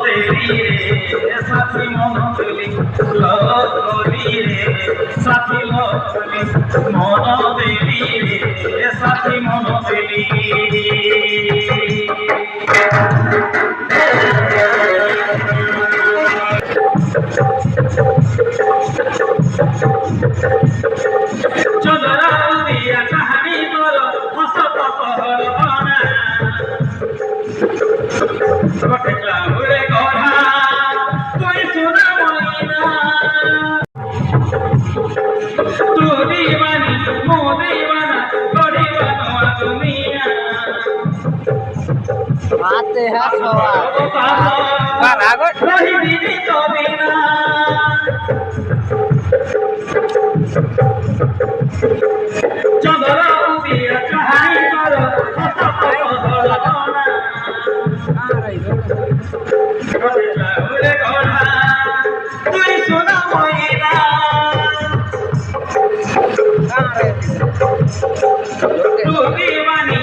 দেরি রে সাথী মন তুলি ললি রে সাথী ললি মন দেরি রে সাথী মন তুলি চন্দ্রা দিয়া কাহানি তোর হসত পহর বনা ঘটলা উড়ে গড়া তুই সোনা ময়না তু দিবানি মো দিবানা গড়িবানো তুমি आते हैं रही दीदी तो बिना चंद्रा उबिया कहानी करो तुई सुना मोइना तू दीवानी